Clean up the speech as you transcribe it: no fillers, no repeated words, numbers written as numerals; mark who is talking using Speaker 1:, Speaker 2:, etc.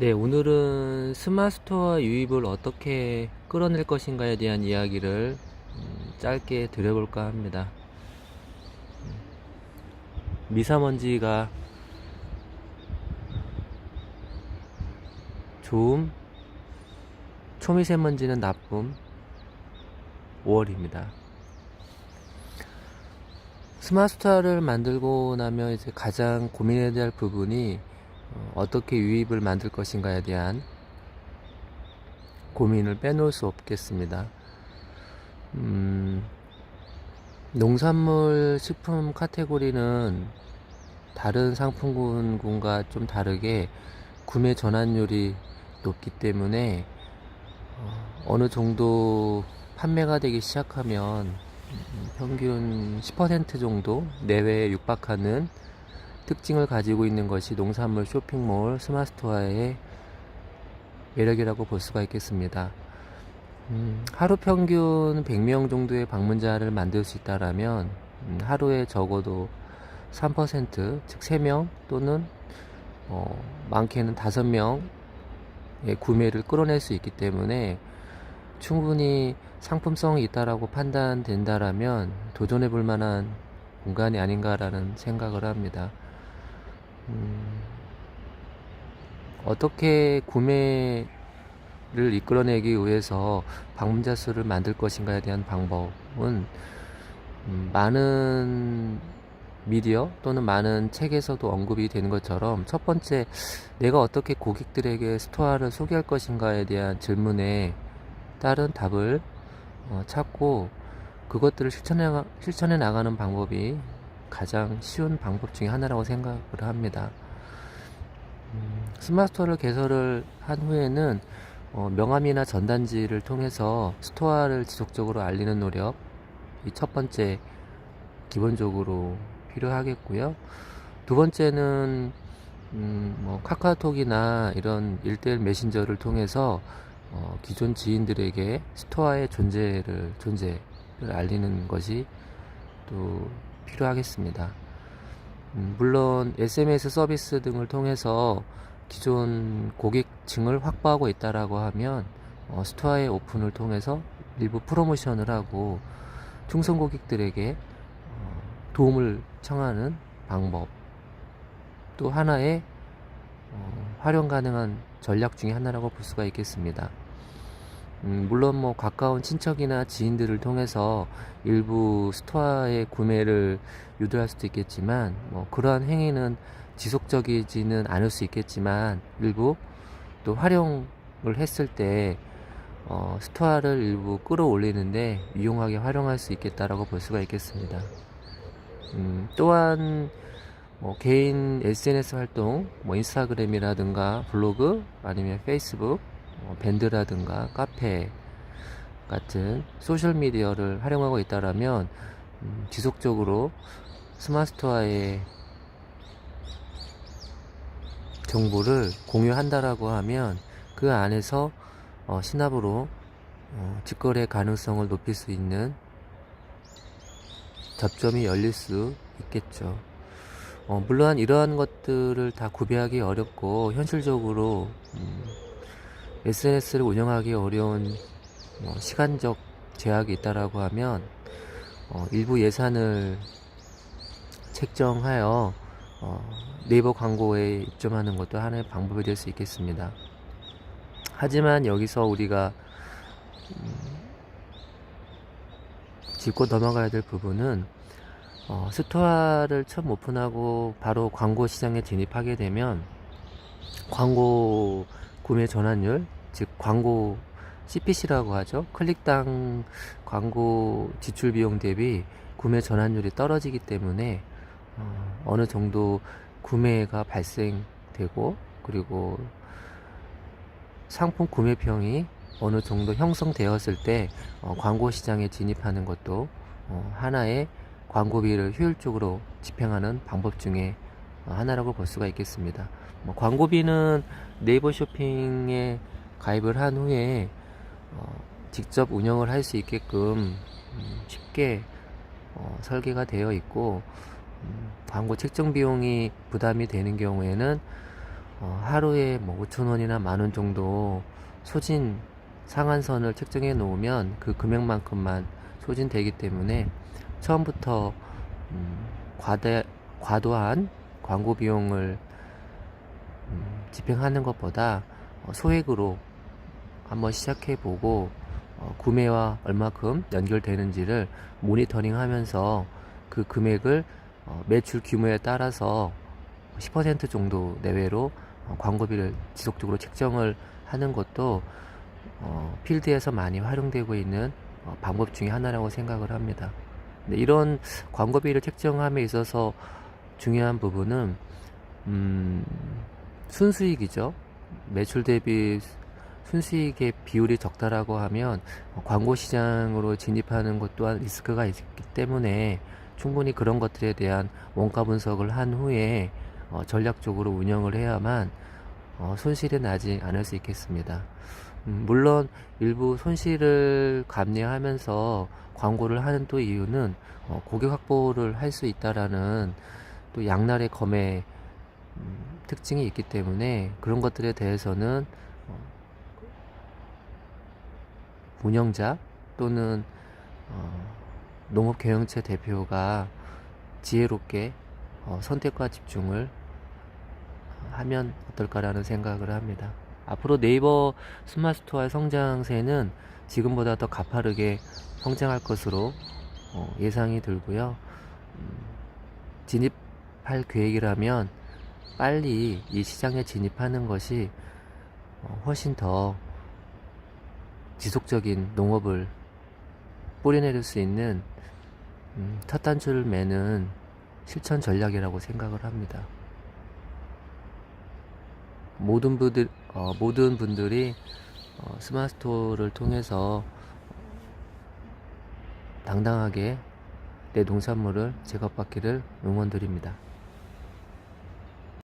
Speaker 1: 네, 오늘은 스마트스토어 유입을 어떻게 끌어낼 것인가에 대한 이야기를 짧게 드려볼까 합니다. 미세먼지가 좋음, 초미세먼지는 나쁨, 5월입니다. 스마트스토어를 만들고 나면 이제 가장 고민해야 될 부분이 어떻게 유입을 만들 것인가에 대한 고민을 빼놓을 수 없겠습니다. 농산물 식품 카테고리는 다른 상품군과 좀 다르게 구매 전환율이 높기 때문에 어느 정도 판매가 되기 시작하면 평균 10% 정도 내외에 육박하는 특징을 가지고 있는 것이 농산물 쇼핑몰 스마트스토어의 매력이라고 볼 수가 있겠습니다. 하루 평균 100명 정도의 방문자를 만들 수 있다라면 하루에 적어도 3%, 즉 3명 또는 많게는 5명의 구매를 끌어낼 수 있기 때문에 충분히 상품성이 있다라고 판단된다라면 도전해 볼 만한 공간이 아닌가라는 생각을 합니다. 어떻게 구매를 이끌어내기 위해서 방문자 수를 만들 것인가에 대한 방법은 많은 미디어 또는 많은 책에서도 언급이 되는 것처럼 첫 번째, 내가 어떻게 고객들에게 스토어를 소개할 것인가에 대한 질문에 따른 답을 찾고 그것들을 실천해 나가는 방법이 가장 쉬운 방법 중에 하나라고 생각을 합니다. 스마트스토어를 개설을 한 후에는 명함이나 전단지를 통해서 스토어를 지속적으로 알리는 노력이 첫 번째 기본적으로 필요하겠고요. 두 번째는 카카오톡이나 이런 1:1 메신저를 통해서 기존 지인들에게 스토어의 존재를 알리는 것이 또 필요하겠습니다. 물론 SMS 서비스 등을 통해서 기존 고객층을 확보하고 있다라고 하면 스토어의 오픈을 통해서 일부 프로모션을 하고 충성 고객들에게 도움을 청하는 방법, 또 하나의 활용 가능한 전략 중에 하나라고 볼 수가 있겠습니다. 물론 가까운 친척이나 지인들을 통해서 일부 스토어의 구매를 유도할 수도 있겠지만 그러한 행위는 지속적이지는 않을 수 있겠지만 일부 또 활용을 했을 때 스토어를 일부 끌어올리는데 유용하게 활용할 수 있겠다라고 볼 수가 있겠습니다. 또한 개인 SNS 활동, 인스타그램이라든가 블로그 아니면 페이스북, 밴드라든가 카페 같은 소셜미디어를 활용하고 있다라면 지속적으로 스마트스토어의 정보를 공유한다라고 하면 그 안에서 신압으로 직거래 가능성을 높일 수 있는 접점이 열릴 수 있겠죠. 물론 이러한 것들을 다 구비하기 어렵고 현실적으로 SNS를 운영하기 어려운 시간적 제약이 있다라고 하면 일부 예산을 책정하여 네이버 광고에 입점하는 것도 하나의 방법이 될 수 있겠습니다. 하지만 여기서 우리가 짚고 넘어가야 될 부분은 스토어를 처음 오픈하고 바로 광고 시장에 진입하게 되면 광고 구매 전환율, 즉 광고 CPC라고 하죠. 클릭당 광고 지출 비용 대비 구매 전환율이 떨어지기 때문에 어느 정도 구매가 발생되고 그리고 상품 구매평이 어느 정도 형성되었을 때 광고 시장에 진입하는 것도 하나의 광고비를 효율적으로 집행하는 방법 중에 하나라고 볼 수가 있겠습니다. 광고비는 네이버 쇼핑에 가입을 한 후에 직접 운영을 할 수 있게끔 쉽게 설계가 되어 있고 광고 책정 비용이 부담이 되는 경우에는 하루에 뭐 5,000원이나 10,000원 정도 소진 상한선을 책정해 놓으면 그 금액만큼만 소진되기 때문에 처음부터 과도한 광고 비용을 집행하는 것보다 소액으로 한번 시작해 보고 구매와 얼마큼 연결되는지를 모니터링 하면서 그 금액을 매출 규모에 따라서 10% 정도 내외로 광고비를 지속적으로 책정을 하는 것도 필드에서 많이 활용되고 있는 방법 중에 하나라고 생각을 합니다. 근데 이런 광고비를 책정함에 있어서 중요한 부분은 순수익이죠. 매출 대비 순수익의 비율이 적다라고 하면 광고 시장으로 진입하는 것 또한 리스크가 있기 때문에 충분히 그런 것들에 대한 원가 분석을 한 후에 전략적으로 운영을 해야만 손실이 나지 않을 수 있겠습니다. 물론 일부 손실을 감내하면서 광고를 하는 또 이유는 고객 확보를 할 수 있다라는 또 양날의 검의 특징이 있기 때문에 그런 것들에 대해서는 운영자 또는 농업경영체 대표가 지혜롭게 선택과 집중을 하면 어떨까라는 생각을 합니다. 앞으로 네이버 스마트스토어의 성장세는 지금보다 더 가파르게 성장할 것으로 예상이 들고요. 진입할 계획이라면 빨리 이 시장에 진입하는 것이 훨씬 더 지속적인 농업을 뿌리내릴 수 있는 첫 단추를 매는 실천 전략이라고 생각을 합니다. 모든 분들이 스마트스토어를 통해서 당당하게 내 농산물을 제값받기를 응원드립니다.